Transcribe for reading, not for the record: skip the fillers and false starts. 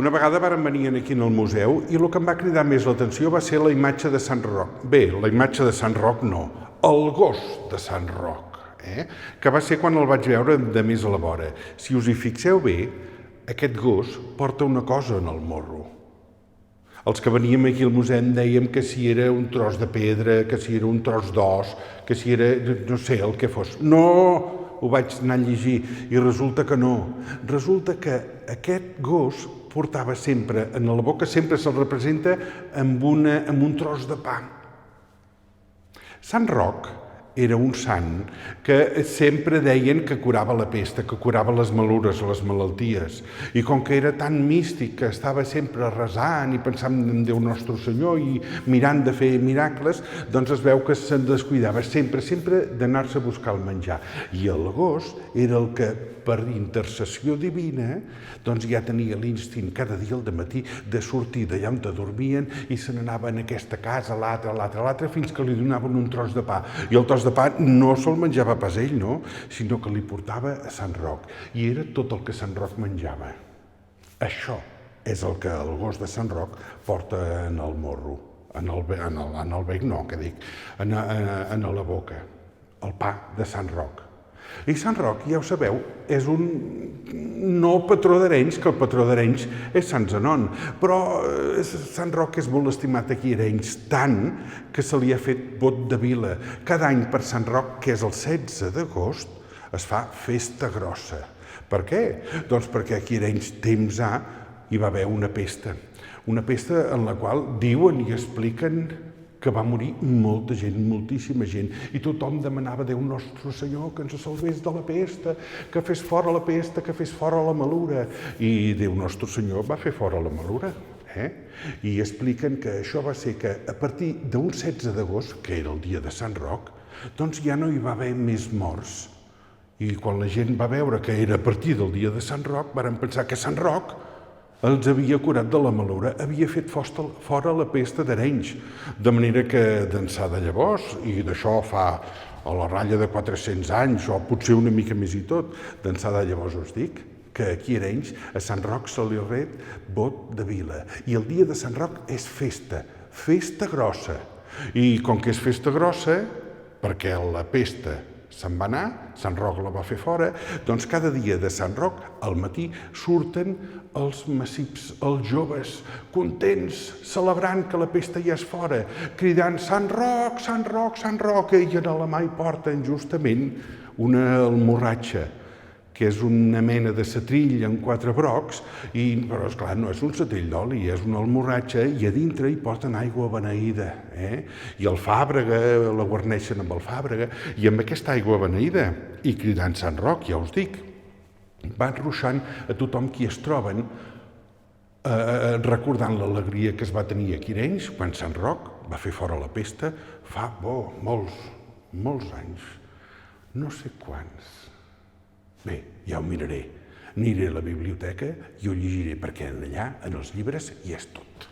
Una vegada vàrem venir aquí al museu i el que em va cridar més l'atenció va ser la imatge de Sant Roc. Bé, la imatge de Sant Roc no, el gos de Sant Roc, que va ser quan el vaig veure de més a la vora. Si us hi fixeu bé, aquest gos porta una cosa en el morro. Els que veníem aquí al museu dèiem que si era un tros de pedra, que si era un tros d'os, que si era, no sé, el que fos. No! Ho vaig anar a llegir i resulta que no. Resulta que aquest gos portava sempre, en la boca sempre se'l representa amb un tros de pa. Sant Roc era un sant que sempre deien que curava la pesta, que curava les malures, les malalties. I com que era tan místic, que estava sempre resant i pensant en Déu Nostre Senyor i mirant de fer miracles, doncs es veu que se'n descuidava sempre d'anar-se a buscar el menjar. I el gos era el que, per intercessió divina, doncs ja tenia l'instint cada dia al dematí de sortir d'allà on dormien i se n'anava en aquesta casa, l'altra, fins que li donaven un tros de pa. I el tros de pa no se'l menjava pas ell, no? Sinó que li portava a Sant Roc. I era tot el que Sant Roc menjava. Això és el que el gos de Sant Roc porta en el morro. En el bec no, que dic, en la boca. El pa de Sant Roc. I Sant Roc, ja ho sabeu, és no patró d'Arenys, que el patró d'Arenys és Sant Zenon, però Sant Roc és molt estimat aquí a Arenys, tant que se li ha fet vot de vila. Cada any per Sant Roc, que és el 16 d'agost, es fa festa grossa. Per què? Doncs perquè aquí a Arenys, temps hi va haver una pesta en la qual diuen i expliquen que va morir molta gent, moltíssima gent, i tothom demanava a Déu Nostre Senyor que ens salvés de la pesta, que fes fora la pesta, que fes fora la malura. I Déu Nostre Senyor va fer fora la malura. I expliquen que això va ser que a partir d'un 16 d'agost, que era el dia de Sant Roc, doncs ja no hi va haver més morts. I quan la gent va veure que era a partir del dia de Sant Roc, varen pensar que Sant Roc els havia curat de la malura, havia fet fora la pesta d'Arenys. De manera que d'ençà de llavors, i d'això fa a la ratlla de 400 anys, o potser una mica més i tot, d'ençà de llavors us dic que aquí a Arenys a Sant Roc se li ret vot de vila. I el dia de Sant Roc és festa grossa. I com que és festa grossa, perquè la pesta se'n va anar, Sant Roc la va fer fora, doncs cada dia de Sant Roc, al matí, surten els massips, els joves, contents, celebrant que la pesta ja és fora, cridant «Sant Roc, Sant Roc, Sant Roc!» i en la mà hi porten justament una almorratxa, que és una mena de setrill amb 4 brocs, però esclar, no és un setrill d'oli, és una almorratxa i a dintre hi porten aigua beneïda. I el fàbrega, la guarneixen amb el fàbrega, i amb aquesta aigua beneïda, i cridant Sant Roc, ja us dic, van ruixant a tothom qui es troben, recordant l'alegria que es va tenir aquí a Arenys, quan Sant Roc va fer fora la pesta, fa molts anys, no sé quants. Bé, ja ho miraré. Aniré a la biblioteca i ho llegiré, perquè allà, en els llibres, hi és tot.